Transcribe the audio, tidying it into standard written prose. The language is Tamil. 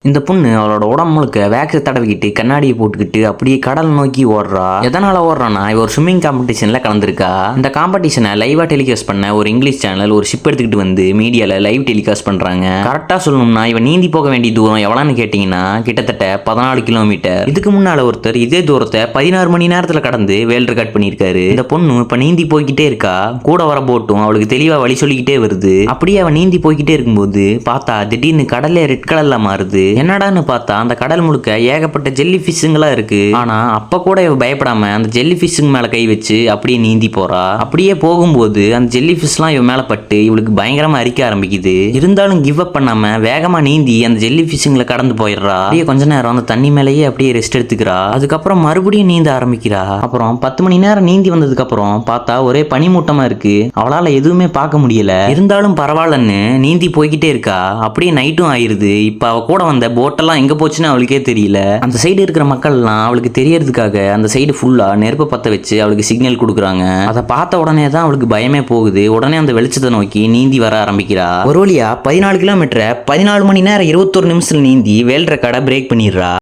இந்த பொண்ணு அவளோட உடம்பு முழுக்க வேக்ஸ் தடவிக்கிட்டு கண்ணாடியை போட்டுக்கிட்டு அப்படியே கடல் நோக்கி ஓடுறா. எதனால ஓடுறான்னா, இவ ஒரு ஸ்விம்மிங் காம்படிஷன்ல கலந்துருக்கா. இந்த காம்படிஷனை லைவா டெலிகாஸ்ட் பண்ண ஒரு இங்கிலீஷ் சேனல் ஒரு ஷிப் எடுத்துக்கிட்டு வந்து மீடியால லைவ் டெலிகாஸ்ட் பண்றாங்க. கரெக்டா சொல்லணும்னா இவன் நீந்தி போக வேண்டிய தூரம் எவ்வளவுன்னு கேட்டீங்கன்னா கிட்டத்தட்ட 14 கிலோமீட்டர். இதுக்கு முன்னால ஒருத்தர் இதே தூரத்தை 16 மணி நேரத்துல கடந்து வேர்ல்ட் ரெக்கார்ட் பண்ணிருக்காரு. இந்த பொண்ணு இப்ப நீந்தி போய்கிட்டே இருக்கா. கூட வர போட்டும் அவளுக்கு தெளிவா வழி சொல்லிக்கிட்டே வருது. அப்படியே அவன் நீந்தி போய்கிட்டே இருக்கும்போது பார்த்தா திடீர்னு கடல்ல ரெட் கலர்ல மாறுது. என்னடான்னு பார்த்தா அந்த கடல் முழுக்க ஏகப்பட்ட ஜெல்லி ஃபிஷ்ஷுங்களா இருக்கு. ஆனா அப்ப கூட இவ பயப்படாம அந்த ஜெல்லி ஃபிஷ்ஷுங்க மேல கை வச்சு அப்படியே நீந்தி போறா. அப்படியே போகும்போது அந்த ஜெல்லி ஃபிஷ்லாம் இவ மேல பட்டு இவளுக்கு பயங்கரமா அரிக்க ஆரம்பிக்குது. இருந்தாலும் கிவ் அப் பண்ணாம வேகமா நீந்தி அந்த ஜெல்லி ஃபிஷ்ஷுங்களை கடந்து போயிடுறா. அப்படியே கொஞ்ச நேரம் அந்த தண்ணி மேலேயே அப்படியே ரெஸ்ட் எடுத்துக்கிறா. அதுக்கப்புறம் மறுபடியும் நீந்த ஆரம்பிக்கிறா. அப்புறம் 10 மணி நேரம் நீந்தி வந்ததுக்கு அப்புறம் பார்த்தா ஒரே பனிமூட்டமா இருக்கு. அவளால எதுவுமே பார்க்க முடியல. இருந்தாலும் பரவாயில்லன்னு நீந்தி போய்கிட்டே இருக்கா. அப்படியே நைட்டும் ஆயிருது. இப்ப அவ கூட வந்த போட்டெல்லாம் எங்க போச்சுன்னு அவளுக்கே தெரியல. அந்த சைடு இருக்கிற மக்கள்லாம் அவளுக்கு தெரியறதுக்காக அந்த சைடு ஃபுல்லா நெருப்பு பத்த வச்சு அவளுக்கு சிக்னல் கொடுக்குறாங்க. அதை பார்த்த உடனே தான் அவளுக்கு பயமே போகுது. உடனே அந்த வெளிச்சத்தை நோக்கி நீந்தி வர ஆரம்பிக்கிறா. ஒரு வழியா 14 கிலோமீட்டரை 14 மணி நேரம் 21 நிமிஷத்துல நீந்தி வேர்ல்ட் ரெக்கார்டை பிரேக் பண்ணிடுறா.